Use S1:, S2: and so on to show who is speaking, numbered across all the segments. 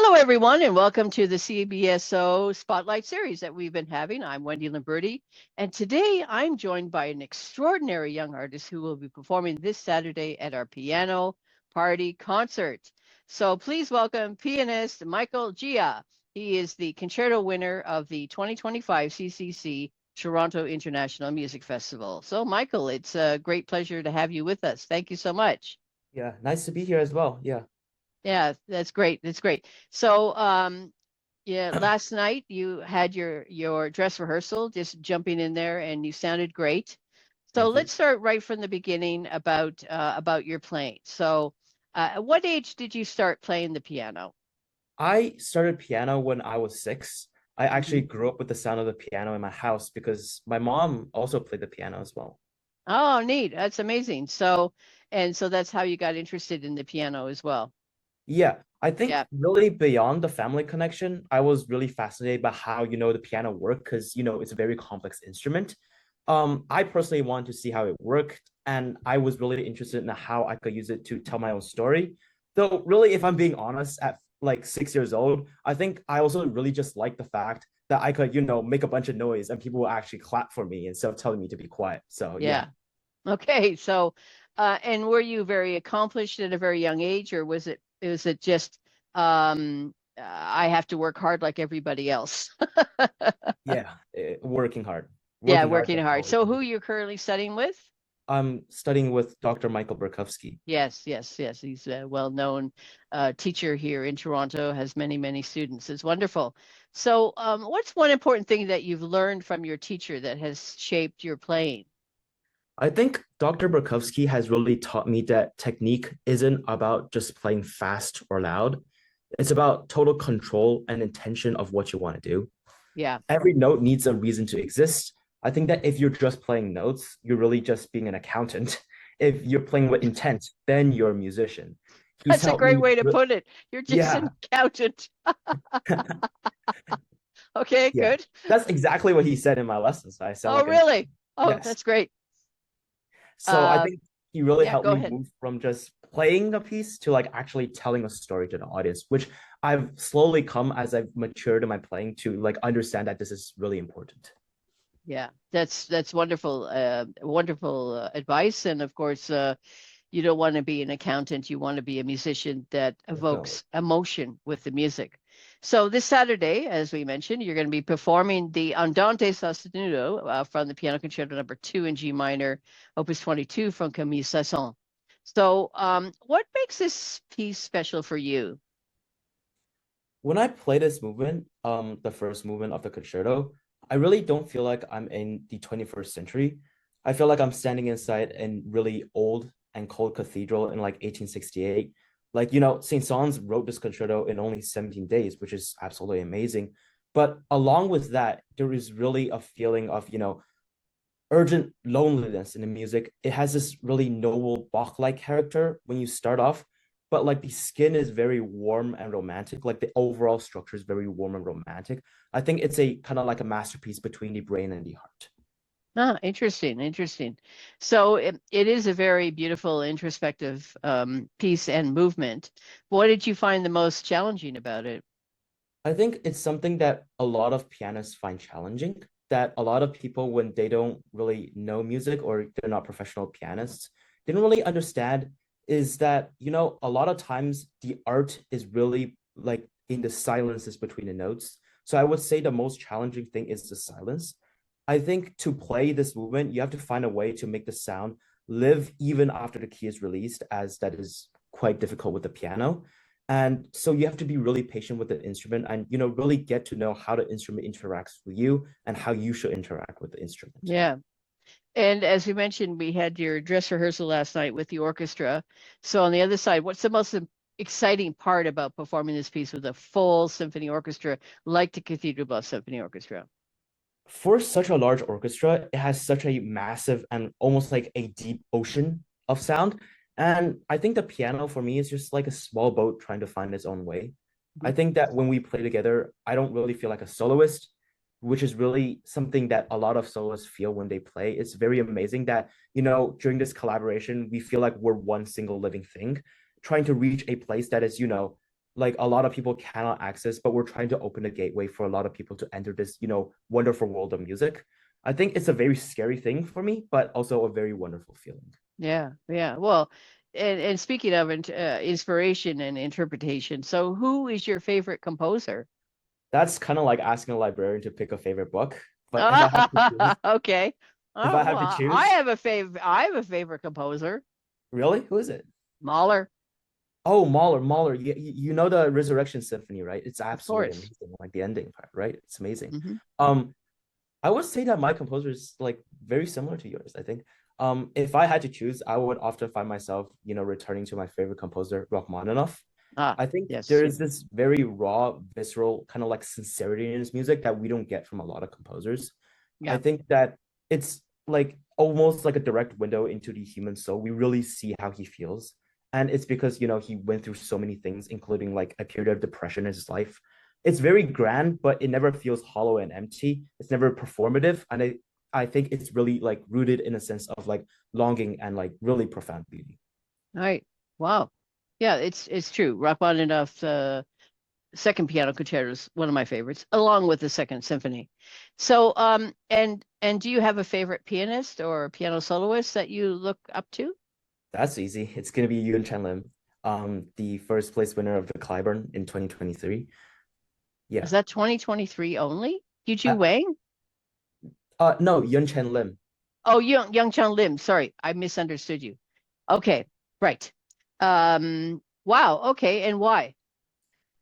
S1: Hello, everyone, and welcome to the CBSO Spotlight series that we've been having. I'm Wendy Lamberti, and today I'm joined by an extraordinary young artist who will be performing this Saturday at our piano party concert. So please welcome pianist Michael Jia. He is the concerto winner of the 2025 CCC Toronto International Music Festival. So, Michael, it's a great pleasure to have you with us. Thank you so much.
S2: Yeah, nice to be here as well. Yeah.
S1: Yeah, that's great. That's great. So, yeah, last night you had your dress rehearsal, just jumping in there, and you sounded great. So
S2: Thank you.
S1: let's start right from the beginning about your playing. So, at what age did you start playing the piano?
S2: I started piano when I was 6. I actually
S1: Mhm.
S2: grew up with the sound of the piano in my house because my mom also played the piano as well.
S1: Oh, neat. That's amazing. So that's how you got interested in the piano as well.
S2: Yeah, I think
S1: Yeah.
S2: really beyond the family connection, I was really fascinated by how, the piano worked because, it's a very complex instrument. I personally wanted to see how it worked, and I was really interested in how I could use it to tell my own story. Though, really, if I'm being honest, at like 6 years old, I think I also really just liked the fact that I could, make a bunch of noise and people will actually clap for me instead of telling me to be quiet. So, yeah.
S1: Yeah. Okay. So, and were you very accomplished at a very young age, or was it just I have to work hard like everybody else?
S2: Yeah, working hard.
S1: Yeah,
S2: Working hard,
S1: working
S2: that's
S1: hard.
S2: all we
S1: So
S2: can
S1: who
S2: do.
S1: you're currently studying with?
S2: I'm studying with Dr. Michael Burkowski.
S1: Yes, yes, yes. He's a well-known teacher here in Toronto, has many, many students. It's wonderful. So, what's one important thing that you've learned from your teacher that has shaped your playing?
S2: I think Dr. Burkowski has really taught me that technique isn't about just playing fast or loud. It's about total control and intention of what you want to do.
S1: Yeah,
S2: Every note needs a reason to exist. I think that if you're just playing notes, you're really just being an accountant. If you're playing with intent, then you're a musician. He's
S1: that's a
S2: helped
S1: great
S2: me.
S1: way to put it. You're just
S2: Yeah,
S1: an accountant. Okay,
S2: yeah.
S1: good.
S2: That's exactly what he said in my lessons. I sound
S1: Oh,
S2: like an
S1: really? Oh,
S2: yes.
S1: that's great.
S2: So I
S1: Uh,
S2: think he really
S1: yeah,
S2: helped
S1: go
S2: me
S1: ahead.
S2: move from just playing a piece to like actually telling a story to the audience, which I've slowly come as I've matured in my playing to like understand that this is really important.
S1: Yeah, that's wonderful, wonderful advice. And of course, you don't want to be an accountant. You want to be a musician that
S2: Definitely.
S1: evokes emotion with the music. So this Saturday, as we mentioned, you're going to be performing the Andante sostenuto from the Piano Concerto Number 2 in G minor, Opus 22 from Camille Saint-Saëns. So, what makes this piece special for you?
S2: When I play this movement, the first movement of the concerto, I really don't feel like I'm in the 21st century. I feel like I'm standing inside a really old and cold cathedral in like 1868. Like, Saint-Saëns wrote this concerto in only 17 days, which is absolutely amazing. But along with that, there is really a feeling of, urgent loneliness in the music. It has this really noble Bach-like character when you start off, but like the skin is very warm and romantic. Like the overall structure is very warm and romantic. I think it's a kind of like a masterpiece between the brain and the heart.
S1: Ah, interesting, interesting. So it is a very beautiful introspective piece and movement. What did you find the most challenging about it?
S2: I think it's something that a lot of pianists find challenging, that a lot of people, when they don't really know music or they're not professional pianists, they don't really understand is that, a lot of times the art is really like in the silences between the notes. So I would say the most challenging thing is the silence. I think to play this movement, you have to find a way to make the sound live even after the key is released, as that is quite difficult with the piano. And so you have to be really patient with the instrument and really get to know how the instrument interacts with you and how you should interact with the instrument.
S1: Yeah. And as we mentioned, we had your dress rehearsal last night with the orchestra. So on the other side, what's the most exciting part about performing this piece with a full symphony orchestra like the Cathedral Bluffs Symphony Orchestra?
S2: For such a large orchestra, it has such a massive and almost like a deep ocean of sound. And I think the piano for me is just like a small boat trying to find its own way. I think that when we play together, I don't really feel like a soloist, which is really something that a lot of soloists feel when they play. It's very amazing that, during this collaboration, we feel like we're one single living thing, trying to reach a place that is, like a lot of people cannot access, but we're trying to open a gateway for a lot of people to enter this, wonderful world of music. I think it's a very scary thing for me, but also a very wonderful feeling.
S1: Yeah, yeah. Well, and speaking of inspiration and interpretation, so who is your favorite composer?
S2: That's kind of like asking a librarian to pick a favorite book. But if I had to choose,
S1: Okay.
S2: if
S1: Oh,
S2: I had
S1: well,
S2: to
S1: I
S2: choose,
S1: have a favorite. I have a favorite composer,
S2: really, who is it?
S1: Mahler,
S2: Oh, Mahler. You know the Resurrection Symphony, right? It's
S1: of
S2: absolutely
S1: course.
S2: amazing. Like the ending part, right? It's amazing.
S1: Hmm.
S2: Um, I would say that my composer is like very similar to yours, I think. If I had to choose, I would often find myself, returning to my favorite composer, Rachmaninoff.
S1: Ah,
S2: I think
S1: yes.
S2: there is this very raw, visceral kind of like sincerity in his music that we don't get from a lot of composers. I
S1: Yeah.
S2: think that it's like almost like a direct window into the human soul. We really see how he feels. And it's because, he went through so many things, including like a period of depression in his life. It's very grand, but it never feels hollow and empty. It's never performative. And I think it's really like rooted in a sense of like longing and like really profound beauty.
S1: All right. Wow. Yeah, it's true. Rachmaninoff's second piano concerto is one of my favorites, along with the Second Symphony. So, and do you have a favorite pianist or piano soloist that you look up to?
S2: That's easy. It's gonna be Yun Chen Lim, the first place winner of the Clyburn in 2023.
S1: Is
S2: Yeah.
S1: that 2023 only? Yu
S2: Uh,
S1: Wang?
S2: no, Yun Chen Lim.
S1: Oh, Young Chang Lim. Sorry, I misunderstood you. Okay, right. Wow. Okay, and why?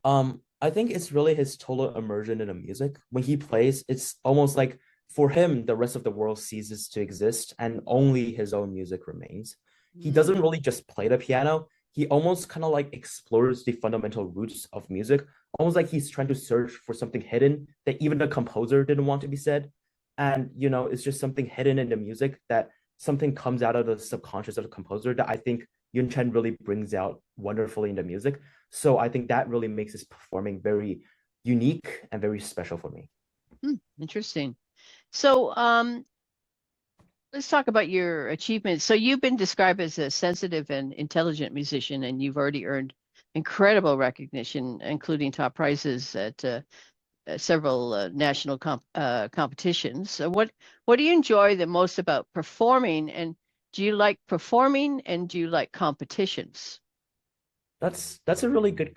S2: I think it's really his total immersion in the music. When he plays, it's almost like for him, the rest of the world ceases to exist and only his own music remains. He
S1: Hmm.
S2: doesn't really just play the piano, he almost kind of like explores the fundamental roots of music, almost like he's trying to search for something hidden that even the composer didn't want to be said. And, it's just something hidden in the music that something comes out of the subconscious of the composer that I think Yun Chen really brings out wonderfully in the music. So I think that really makes his performing very unique and very special for me.
S1: Interesting. So, let's talk about your achievements. So, you've been described as a sensitive and intelligent musician, and you've already earned incredible recognition, including top prizes at several national competitions. So, what do you enjoy the most about performing? And do you like performing? And do you like competitions?
S2: That's a really good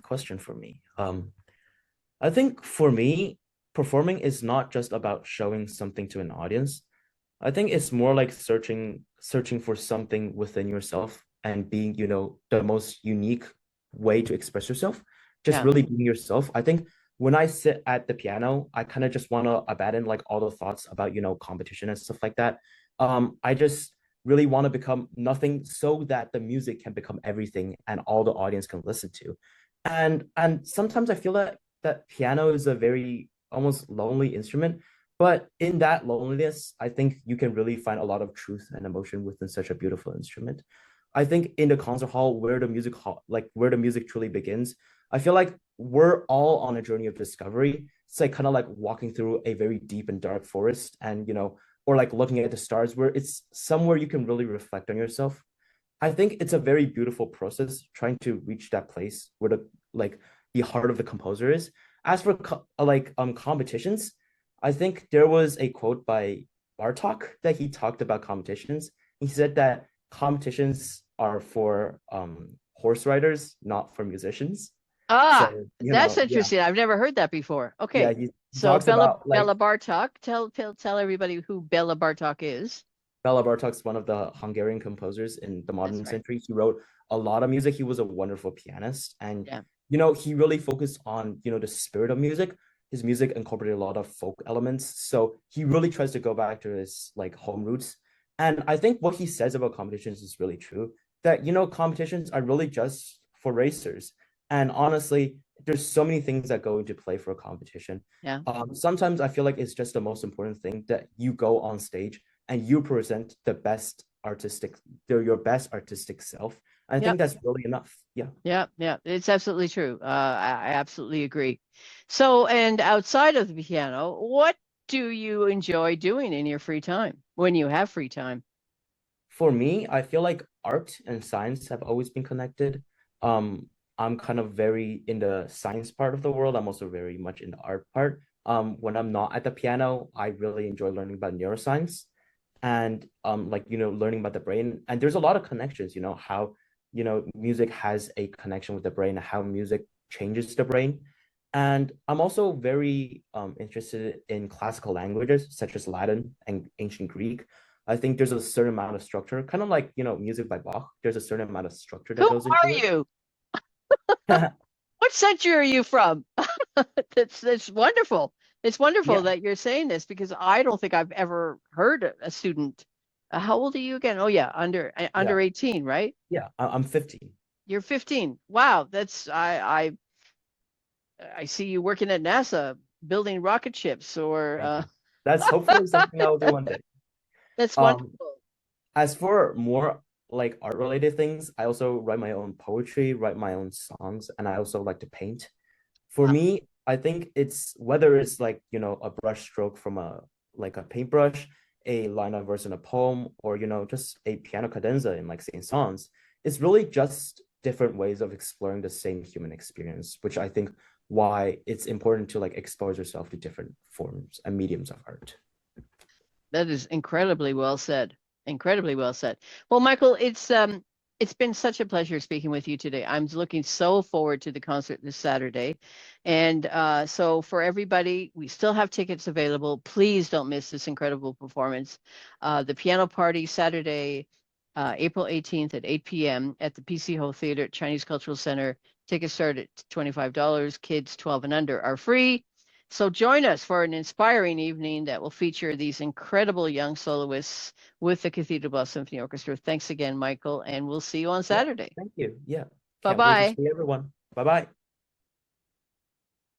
S2: question for me. I think for me, performing is not just about showing something to an audience. I think it's more like searching for something within yourself and being, the most unique way to express yourself. Just
S1: Yeah.
S2: really being yourself. I think when I sit at the piano, I kind of just want to abandon like all the thoughts about, competition and stuff like that. I just really want to become nothing so that the music can become everything and all the audience can listen to. And sometimes I feel that piano is a very almost lonely instrument, but in that loneliness, I think you can really find a lot of truth and emotion within such a beautiful instrument. I think in the concert hall, where the music truly begins, I feel like we're all on a journey of discovery. It's like kind of like walking through a very deep and dark forest, and or like looking at the stars, where it's somewhere you can really reflect on yourself. I think it's a very beautiful process trying to reach that place where like the heart of the composer is. As for competitions, I think there was a quote by Bartok that he talked about competitions. He said that competitions are for horse riders, not for musicians.
S1: Ah,
S2: So,
S1: that's
S2: yeah,
S1: interesting. I've never heard that before.
S2: yeah,
S1: Okay.
S2: he
S1: So
S2: talks about like
S1: Bella Bartok, tell everybody who Bella Bartok is.
S2: Bela Bartok's one of the Hungarian composers in the
S1: That's
S2: modern
S1: right.
S2: century. He wrote a lot of music. He was a wonderful pianist, and
S1: Yeah.
S2: he really focused on the spirit of music. His music incorporated a lot of folk elements, so he really tries to go back to his like home roots. And I think what he says about competitions is really true. That competitions are really just for racers, and honestly, there's so many things that go into play for a competition.
S1: Yeah.
S2: Sometimes I feel like it's just the most important thing that you go on stage and you present your best artistic self. I
S1: Yeah.
S2: think that's really enough. Yeah.
S1: Yeah. Yeah. It's absolutely true. I absolutely agree. So, and outside of the piano, what do you enjoy doing in your free time when you have free time?
S2: For me, I feel like art and science have always been connected. I'm kind of very in the science part of the world. I'm also very much in the art part. When I'm not at the piano, I really enjoy learning about neuroscience and like learning about the brain. And there's a lot of connections, how music has a connection with the brain, how music changes the brain. And I'm also very interested in classical languages such as Latin and ancient Greek. I think there's a certain amount of structure, kind of like music by Bach. There's a certain amount of structure
S1: Who
S2: that goes into
S1: are you?
S2: it.
S1: What century are you from? That's wonderful. It's wonderful
S2: Yeah,
S1: that you're saying this because I don't think I've ever heard a student. How old are you again? Oh yeah,
S2: yeah,
S1: under 18, right?
S2: yeah. I'm 15.
S1: You're 15. Wow, that's I see you working at NASA building rocket ships or
S2: Thank you. That's hopefully something I will do one day.
S1: that's
S2: Um,
S1: wonderful.
S2: as for more like art related things, I also write my own poetry, write my own songs, and I also like to paint. For
S1: Wow.
S2: me, I think it's whether it's like, a brush stroke from a paintbrush, a line of verse in a poem, or just a piano cadenza in like Saint-Saëns, it's really just different ways of exploring the same human experience, which I think why it's important to like expose yourself to different forms and mediums of art.
S1: That is incredibly well said. Incredibly well said. Well, Michael, it's been such a pleasure speaking with you today. I'm looking so forward to the concert this Saturday. And so for everybody, we still have tickets available. Please don't miss this incredible performance. The piano party Saturday, April 18th at 8 p.m. at the PC Ho Theater at Chinese Cultural Center. Tickets start at $25. Kids 12 and under are free. So join us for an inspiring evening that will feature these incredible young soloists with the Cathedral Bluffs Symphony Orchestra. Thanks again, Michael, and we'll see you on
S2: Yeah,
S1: Saturday.
S2: thank you. Yeah, can't wait to
S1: Bye-bye.
S2: see everyone. Bye bye.